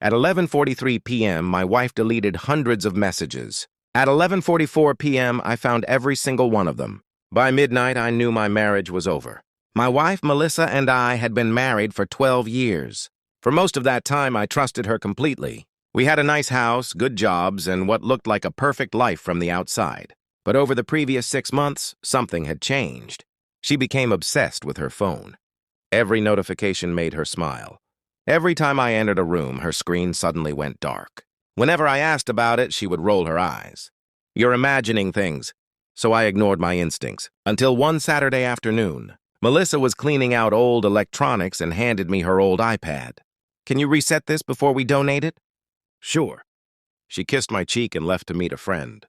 At 11:43 p.m., my wife deleted hundreds of messages. At 11:44 p.m., I found every single one of them. By midnight, I knew my marriage was over. My wife, Melissa, and I had been married for 12 years. For most of that time, I trusted her completely. We had a nice house, good jobs, and what looked like a perfect life from the outside. But over the previous 6 months, something had changed. She became obsessed with her phone. Every notification made her smile. Every time I entered a room, her screen suddenly went dark. Whenever I asked about it, she would roll her eyes. "You're imagining things." So I ignored my instincts, until one Saturday afternoon, Melissa was cleaning out old electronics and handed me her old iPad. "Can you reset this before we donate it?" "Sure." She kissed my cheek and left to meet a friend.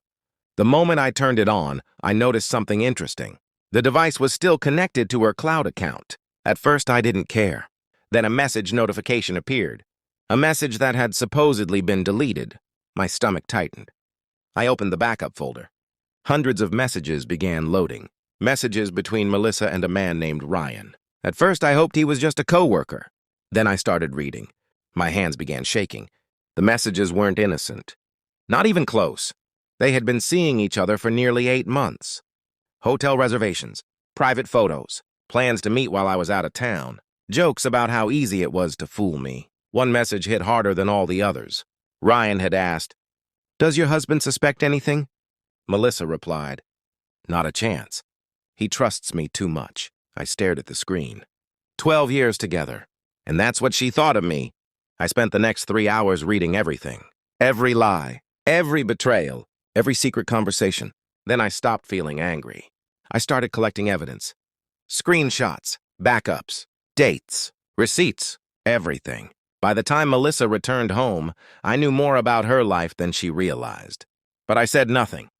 The moment I turned it on, I noticed something interesting. The device was still connected to her cloud account. At first, I didn't care. Then a message notification appeared. A message that had supposedly been deleted. My stomach tightened. I opened the backup folder. Hundreds of messages began loading. Messages between Melissa and a man named Ryan. At first, I hoped he was just a coworker. Then I started reading. My hands began shaking. The messages weren't innocent. Not even close. They had been seeing each other for nearly 8 months. Hotel reservations, private photos, plans to meet while I was out of town, jokes about how easy it was to fool me. One message hit harder than all the others. Ryan had asked, "Does your husband suspect anything?" Melissa replied, "Not a chance. He trusts me too much." I stared at the screen. 12 years together, and that's what she thought of me. I spent the next 3 hours reading everything. Every lie, every betrayal, every secret conversation. Then I stopped feeling angry. I started collecting evidence. Screenshots, backups, dates, receipts, everything. By the time Melissa returned home, I knew more about her life than she realized. But I said nothing.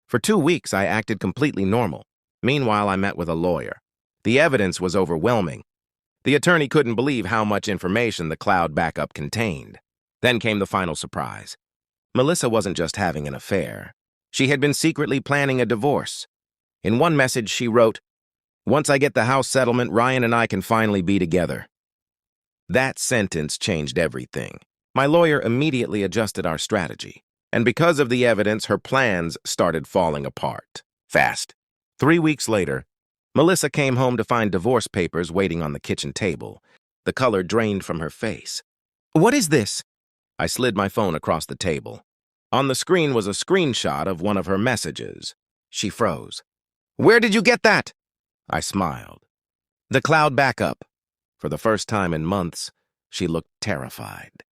For 2 weeks, I acted completely normal. Meanwhile, I met with a lawyer. The evidence was overwhelming. The attorney couldn't believe how much information the cloud backup contained. Then came the final surprise. Melissa wasn't just having an affair. She had been secretly planning a divorce. In one message, she wrote, "Once I get the house settlement, Ryan and I can finally be together." That sentence changed everything. My lawyer immediately adjusted our strategy. And because of the evidence, her plans started falling apart. Fast. 3 weeks later, Melissa came home to find divorce papers waiting on the kitchen table. The color drained from her face. "What is this?" I slid my phone across the table. On the screen was a screenshot of one of her messages. She froze. "Where did you get that?" I smiled. "The cloud backup." For the first time in months, she looked terrified.